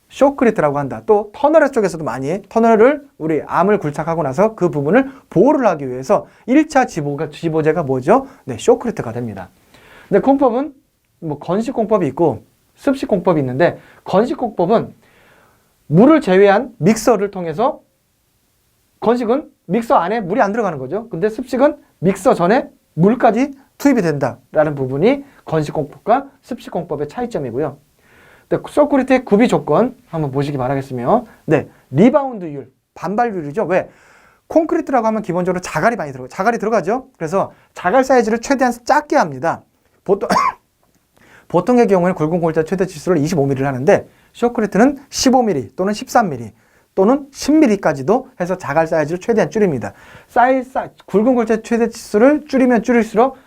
쇼크리트라고 한다. 또 터널 쪽에서도 많이 터널을 우리 암을 굴착하고 나서 그 부분을 보호를 하기 위해서 1차 지보제가 뭐죠? 네, 쇼크리트가 됩니다. 근데 공법은 뭐 건식 공법이 있고 습식 공법이 있는데 건식 공법은 물을 제외한 믹서를 통해서 건식은 믹서 안에 물이 안 들어가는 거죠. 근데 습식은 믹서 전에 물까지 투입이 된다라는 부분이 건식 공법과 습식 공법의 차이점이고요. 네, 쇼크리트의 구비 조건 한번 보시기 바라겠으며, 네, 리바운드율, 반발률이죠. 왜? 콘크리트라고 하면 기본적으로 자갈이 들어가죠. 그래서 자갈 사이즈를 최대한 작게 합니다. 보통의 경우에는 굵은 골자 최대 치수를 25mm를 하는데 쇼크리트는 15mm 또는 13mm 또는 10mm까지도 해서 자갈 사이즈를 최대한 줄입니다. 굵은 골자 최대 치수를 줄이면 줄일수록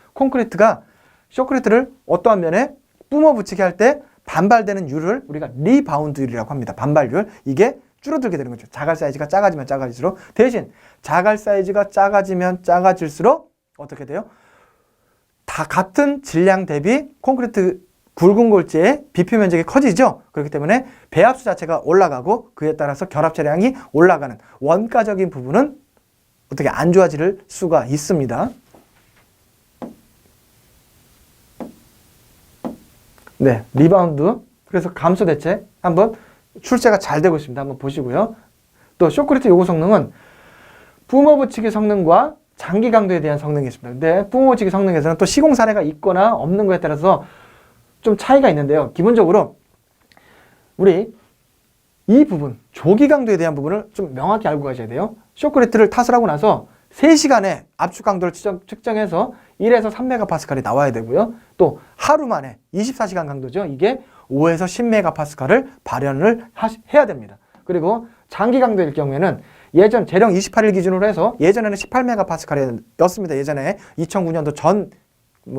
쇼크리트를 어떠한 면에 뿜어 붙이게 할 때 반발되는 율을 우리가 리바운드율이라고 합니다. 반발율. 이게 줄어들게 되는 거죠. 자갈 사이즈가 작아지면 작아질수록. 대신 자갈 사이즈가 작아지면 작아질수록 어떻게 돼요? 다 같은 질량 대비 콘크리트 굵은 골재의 비표 면적이 커지죠. 그렇기 때문에 배합수 자체가 올라가고 그에 따라서 결합 차량이 올라가는 원가적인 부분은 어떻게 안 좋아질 수가 있습니다. 네, 리바운드. 그래서 감소 대책 한번 출제가 잘 되고 있습니다. 한번 보시고요. 또 쇼크리트 요구 성능은 뿜어 붙이기 성능과 장기 강도에 대한 성능이 있습니다. 근데 뿜어 붙이기 성능에서는 또 시공 사례가 있거나 없는 거에 따라서 좀 차이가 있는데요. 기본적으로 우리 이 부분, 조기 강도에 대한 부분을 좀 명확히 알고 가셔야 돼요. 쇼크리트를 탓을 하고 나서 3시간에 압축 강도를 측정해서 1에서 3메가파스칼이 나와야 되고요. 또 하루 만에 24시간 강도죠. 이게 5에서 10메가파스칼을 발현을 해야 됩니다. 그리고 장기 강도일 경우에는 예전 재령 28일 기준으로 해서 예전에는 18메가파스칼이었습니다. 예전에 2009년도 전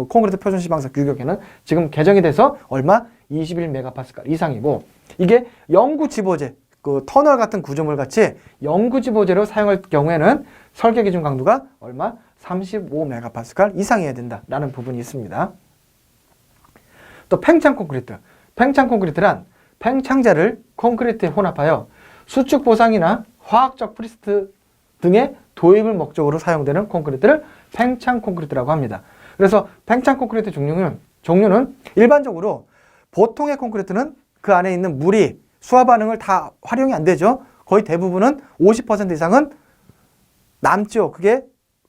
콘크리트 표준 시방사 규격에는 지금 개정이 돼서 얼마? 21메가파스칼 이상이고, 이게 영구 지보제, 그 터널 같은 구조물 같이 영구 지보제로 사용할 경우에는 설계 기준 강도가 얼마? 35메가파스칼 이상이어야 된다라는 부분이 있습니다. 또 팽창 콘크리트. 팽창 콘크리트란 팽창제를 콘크리트에 혼합하여 수축 보상이나 화학적 프리스트 등의 도입을 목적으로 사용되는 콘크리트를 팽창 콘크리트라고 합니다. 그래서 팽창 콘크리트 종류는 일반적으로 보통의 콘크리트는 그 안에 있는 물이 수화 반응을 다 활용이 안 되죠. 거의 대부분은 50% 이상은 남죠. 그게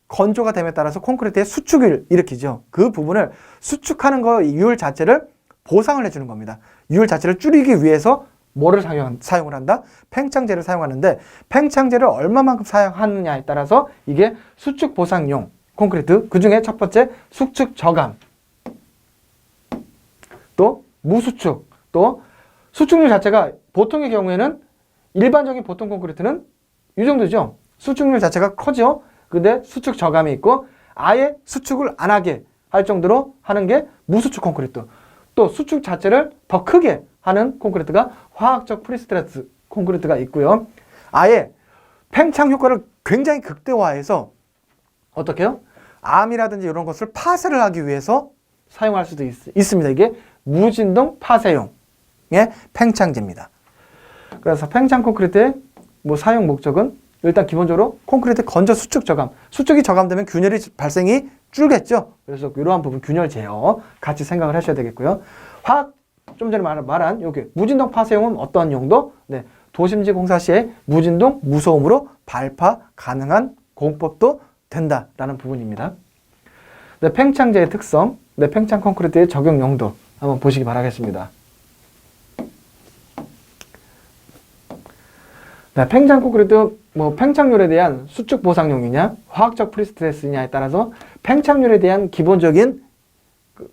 건조가 됨에 따라서 콘크리트의 수축을 일으키죠. 그 부분을 수축하는 율 자체를 보상을 해주는 겁니다. 율 자체를 줄이기 위해서 뭐를 사용을 한다? 팽창제를 사용하는데, 팽창제를 얼마만큼 사용하느냐에 따라서 이게 수축 보상용 콘크리트, 그 중에 첫 번째 수축 저감, 또 무수축, 또 수축률 자체가 보통의 경우에는 일반적인 보통 콘크리트는 이 정도죠. 수축률 자체가 커죠. 근데 수축 저감이 있고 아예 수축을 안 하게 할 정도로 하는 게 무수축 콘크리트. 또 수축 자체를 더 크게 하는 콘크리트가 화학적 프리스트레스 콘크리트가 있고요. 아예 팽창 효과를 굉장히 극대화해서 어떻게 해요? 암이라든지 이런 것을 파쇄를 하기 위해서 사용할 수도 있습니다. 이게 무진동 파쇄용의 팽창제입니다. 그래서 팽창 콘크리트의 사용 목적은 일단 기본적으로 콘크리트 건조 수축 저감. 수축이 저감되면 균열이 발생이 줄겠죠. 그래서 이러한 부분 균열 제어 같이 생각을 하셔야 되겠고요. 좀 전에 말한 여기 무진동 파쇄용은 어떤 용도? 네, 도심지 공사 시에 무진동 무소음으로 발파 가능한 공법도 된다라는 부분입니다. 네, 팽창제의 특성, 네, 팽창 콘크리트의 적용 용도 한번 보시기 바라겠습니다. 네, 팽창 콘크리트 팽창률에 대한 수축 보상용이냐 화학적 프리스트레스냐에 따라서 팽창률에 대한 기본적인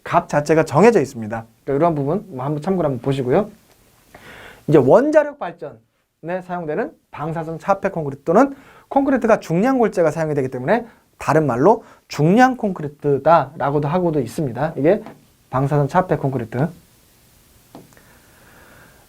값 자체가 정해져 있습니다. 그러니까 이러한 부분 한번 참고를 한번 보시고요. 이제 원자력 발전에 사용되는 방사선 차폐 콘크리트 또는 콘크리트가 중량 골재가 사용이 되기 때문에 다른 말로 중량 콘크리트다라고도 하고도 있습니다. 이게 방사선 차폐 콘크리트.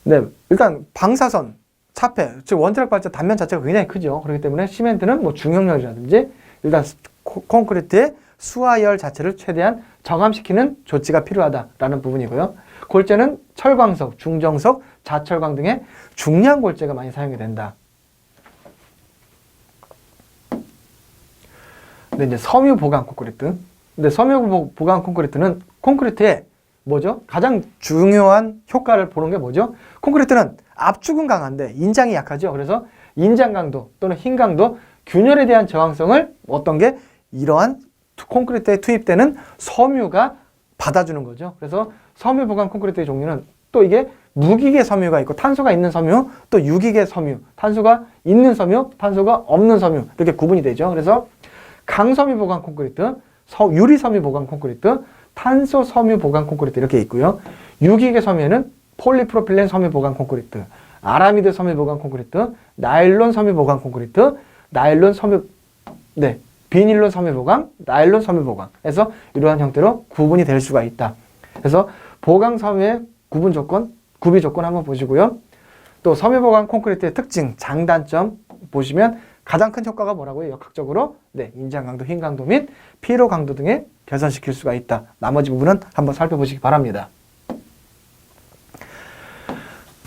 네, 일단 방사선 차폐, 즉 원자력 발전 단면 자체가 굉장히 크죠. 그렇기 때문에 시멘트는 뭐 중형열이라든지 일단 콘크리트의 수하열 자체를 최대한 저감시키는 조치가 필요하다라는 부분이고요. 골재는 철광석, 중정석, 자철광 등의 중량 골재가 많이 사용이 된다. 근데 이제 섬유 보강 콘크리트. 근데 섬유 보강 콘크리트는 콘크리트의 뭐죠? 가장 중요한 효과를 보는 게 뭐죠? 콘크리트는 압축은 강한데 인장이 약하죠. 그래서 인장 강도 또는 힘 강도, 균열에 대한 저항성을 어떤 게 이러한 콘크리트에 투입되는 섬유가 받아주는 거죠. 그래서 섬유 보강 콘크리트의 종류는 또 이게 무기계 섬유가 있고 탄소가 있는 섬유, 또 유기계 섬유, 탄소가 있는 섬유, 탄소가 없는 섬유 이렇게 구분이 되죠. 그래서 강섬유 보강 콘크리트, 유리 섬유 보강 콘크리트, 탄소 섬유 보강 콘크리트 이렇게 있고요. 유기계 섬유에는 폴리프로필렌 섬유 보강 콘크리트, 아라미드 섬유 보강 콘크리트, 나일론 섬유 보강 콘크리트, 나일론 섬유 비닐론 섬유 보강, 나일론 섬유 보강 해서 이러한 형태로 구분이 될 수가 있다. 그래서 보강 섬유의 구분 조건, 구비 조건 한번 보시고요. 또 섬유 보강 콘크리트의 특징, 장단점 보시면 가장 큰 효과가 뭐라고요? 역학적으로 인장 강도, 힘 강도 및 피로 강도 등에 개선시킬 수가 있다. 나머지 부분은 한번 살펴보시기 바랍니다.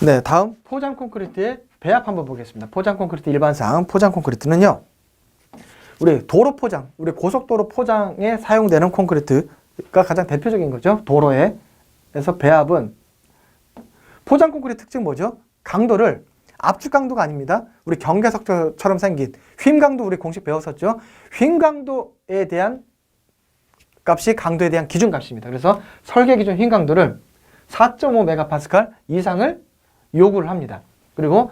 네, 다음 포장 콘크리트의 배합 한번 보겠습니다. 포장 콘크리트 일반상 포장 콘크리트는요. 우리 도로 포장, 우리 고속도로 포장에 사용되는 콘크리트가 가장 대표적인 거죠. 도로에. 그래서 배합은 포장 콘크리트 특징 뭐죠? 강도를 압축 강도가 아닙니다. 우리 경계석처럼 생긴 휨 강도 우리 공식 배웠었죠. 휨 강도에 대한 값이 강도에 대한 기준 값입니다. 그래서 설계 기준 휨 강도를 4.5 메가파스칼 이상을 요구를 합니다. 그리고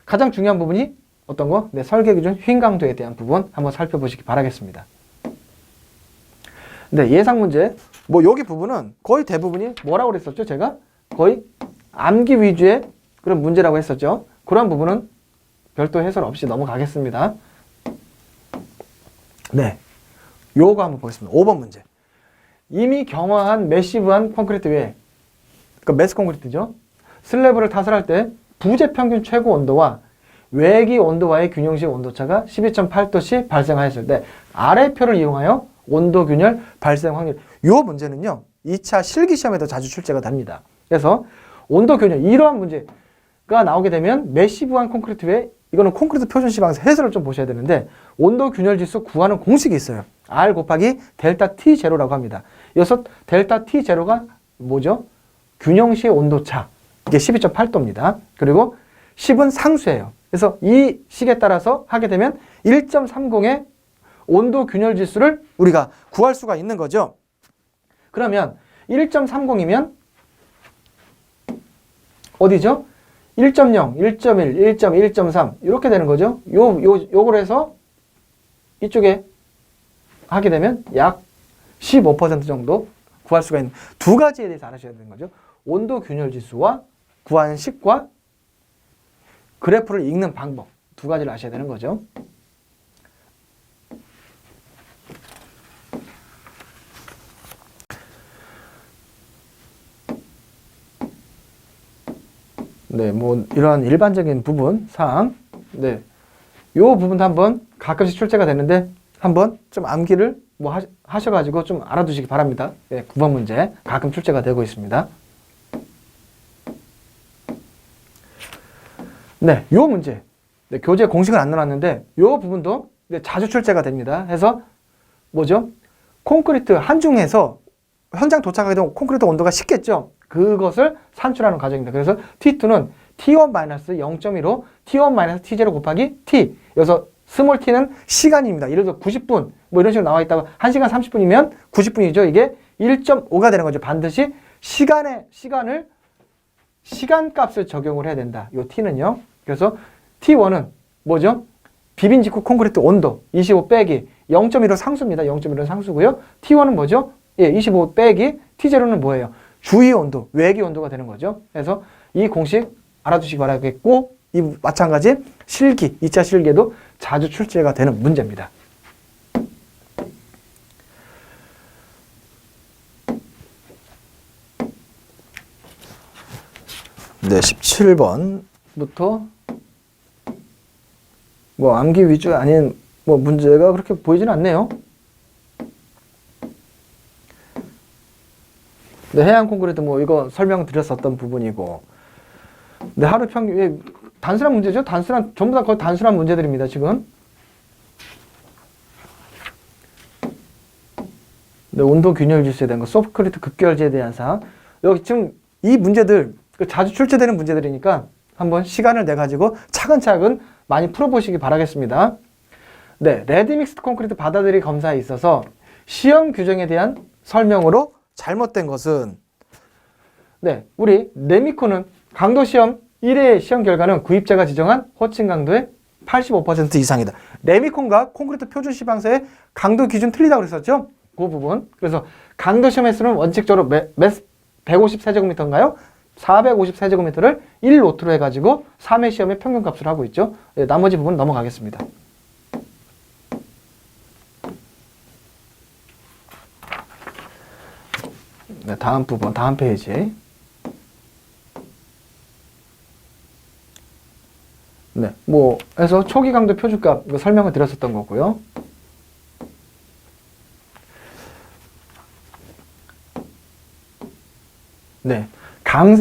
가장 중요한 부분이 어떤 거? 설계 기준 휨 강도에 대한 부분 한번 살펴보시기 바라겠습니다. 예상 문제. 여기 부분은 거의 대부분이 뭐라고 그랬었죠? 제가 거의 암기 위주의 그런 문제라고 했었죠. 그런 부분은 별도 해설 없이 넘어가겠습니다. 요거 한번 보겠습니다. 5번 문제. 이미 경화한 매시브한 콘크리트 외에, 그러니까 매스 콘크리트죠. 슬래브를 타설할 때 부재 평균 최고 온도와 외기 온도와의 균형식 온도차가 12.8도씩 발생하였을 때 아래표를 이용하여 온도 균열 발생 확률. 요 문제는요. 2차 실기 시험에도 자주 출제가 됩니다. 그래서 온도 균열 이러한 문제가 나오게 되면 매시브한 콘크리트 외에 이거는 콘크리트 표준 시방에서 해설을 좀 보셔야 되는데 온도 균열 지수 구하는 공식이 있어요. R 곱하기 델타 T 제로라고 합니다. 여기서 델타 T 제로가 뭐죠? 균형식 온도차. 이게 12.8도입니다. 그리고 10은 상수예요. 그래서 이 식에 따라서 하게 되면 1.30의 온도 균열 지수를 우리가 구할 수가 있는 거죠. 그러면 1.30이면 어디죠? 1.0, 1.1, 1.2, 1.3 이렇게 되는 거죠. 요걸 해서 이쪽에 하게 되면 약 15% 정도 구할 수가 있는 두 가지에 대해서 알아셔야 되는 거죠. 온도 균열 지수와 구하는 식과 그래프를 읽는 방법 두 가지를 아셔야 되는 거죠. 이러한 일반적인 부분 사항, 요 부분도 한번 가끔씩 출제가 되는데 한번 좀 암기를 하셔가지고 좀 알아두시기 바랍니다. 9번 문제 가끔 출제가 되고 있습니다. 요 문제 교재 공식은 안 나왔는데 요 부분도 자주 출제가 됩니다. 해서 뭐죠? 콘크리트 한중에서 현장 도착하게 되면 콘크리트 온도가 식겠죠. 그것을 산출하는 과정입니다. 그래서 T2는 T1-0.15, T1-T0 곱하기 T. 여기서 스몰 t는 시간입니다. 예를 들어 90분 이런 식으로 나와 있다고 1시간 30분이면 90분이죠. 이게 1.5가 되는 거죠. 반드시 시간값을 적용을 해야 된다. 요 t는요. 그래서 T1은 뭐죠? 비빈 직후 콘크리트 온도 25 빼기 0.15 상수입니다. 0.15는 상수고요. T1은 뭐죠? 25 빼기 T0는 뭐예요? 주위 온도, 외기 온도가 되는 거죠. 그래서 이 공식 알아두시기 바라겠고 이 마찬가지 실기, 2차 실기에도 자주 출제가 되는 문제입니다. 17번부터 뭐 암기 위주 아닌 뭐 문제가 그렇게 보이진 않네요. 네, 해양 콘크리트 뭐 이거 설명드렸었던 부분이고. 네, 하루 평균 단순한 문제죠. 단순한 전부 다 거의 단순한 문제들입니다. 지금. 네, 온도 균열 지수에 대한 거, 소프트크리트 급결제에 대한 사항. 여기 지금 이 문제들 자주 출제되는 문제들이니까 한번 시간을 내 가지고 차근차근 많이 풀어보시기 바라겠습니다. 네, 레드믹스드 콘크리트 받아들이 검사에 있어서 시험 규정에 대한 설명으로 잘못된 것은, 네, 우리 레미콘은 강도 시험 1회 시험 결과는 구입자가 지정한 호칭 강도의 85% 이상이다. 레미콘과 콘크리트 표준 시방서의 강도 기준 틀리다고 그랬었죠? 그 부분. 그래서 강도 시험 횟수는 원칙적으로 150세제곱미터인가요? 450세제곱미터를 1로트로 해가지고 3회 시험의 평균값으로 하고 있죠. 네, 나머지 부분 넘어가겠습니다. 네, 다음 부분, 다음 페이지. 네, 뭐 해서 초기 강도 표준값 이거 설명을 드렸었던 거고요. 네,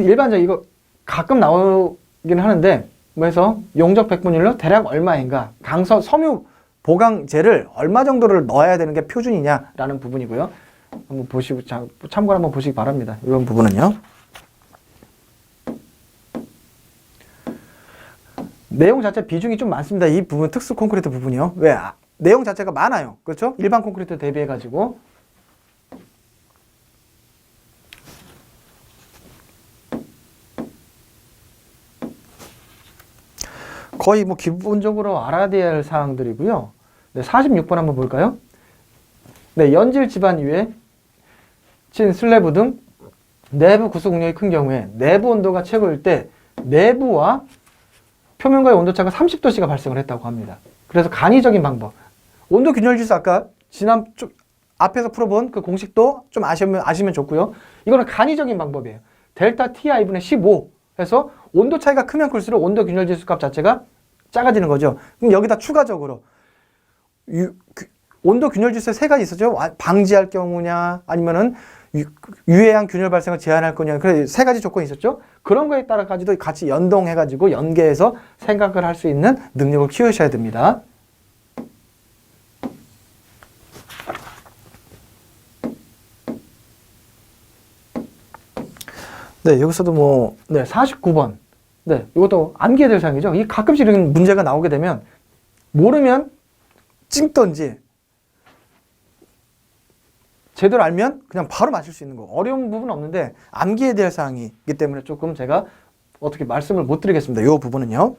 일반적 이거 가끔 나오긴 하는데 뭐 해서 용적 백분율로 대략 얼마인가, 섬유 보강제를 얼마 정도를 넣어야 되는 게 표준이냐라는 부분이고요. 한번 보시고 참고를 한번 보시기 바랍니다. 이런 부분은요. 내용 자체 비중이 좀 많습니다. 이 부분 특수 콘크리트 부분이요. 왜? 내용 자체가 많아요. 그렇죠? 일반 콘크리트 대비해 가지고. 거의 뭐 기본적으로 알아야 될 사항들이고요. 네, 46번 한번 볼까요? 네, 연질 지반 위에 친 슬래브 등 내부 구수 공력이 큰 경우에 내부 온도가 최고일 때 내부와 표면과의 온도차가 30도씨가 발생을 했다고 합니다. 그래서 간이적인 방법. 온도 균열 지수 아까 앞에서 풀어본 그 공식도 좀 아시면 좋고요. 이거는 간이적인 방법이에요. 델타 TI분의 15 해서 온도 차이가 크면 클수록 온도 균열 지수 값 자체가 작아지는 거죠. 그럼 여기다 추가적으로 온도 균열 지수에 세 가지 있었죠. 방지할 경우냐, 아니면은 유해한 균열 발생을 제한할 거냐, 그래 세 가지 조건이 있었죠. 그런 거에 따라가지고 같이 연동해가지고 연계해서 생각을 할 수 있는 능력을 키우셔야 됩니다. 네, 여기서도 뭐, 네, 49번. 네, 이것도 암기해야 될 사항이죠. 이 가끔씩 이런 문제가 나오게 되면 모르면 찍던지 제대로 알면 그냥 바로 맞출 수 있는 거. 어려운 부분은 없는데 암기해야 될 사항이기 때문에 조금 제가 어떻게 말씀을 못 드리겠습니다. 이 부분은요.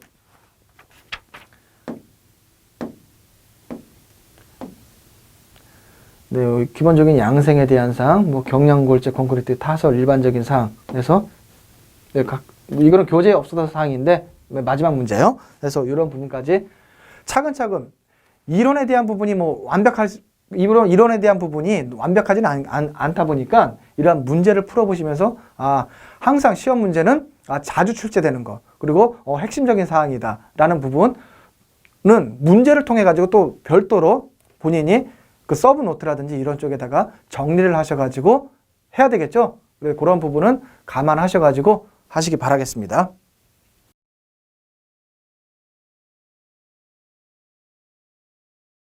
네, 기본적인 양생에 대한 사항, 뭐 경량골재 콘크리트 타설 일반적인 사항에서 네, 이거는 교재에 없어서 사항인데 마지막 문제요. 그래서 이런 부분까지 차근차근 이론에 대한 부분이 뭐 이론에 대한 부분이 완벽하지는 않다 보니까 이러한 문제를 풀어보시면서 항상 시험 문제는 자주 출제되는 거, 그리고 핵심적인 사항이다 라는 부분은 문제를 통해 가지고 또 별도로 본인이 그 서브 노트라든지 이런 쪽에다가 정리를 하셔가지고 해야 되겠죠. 그런 부분은 감안하셔가지고 하시기 바라겠습니다.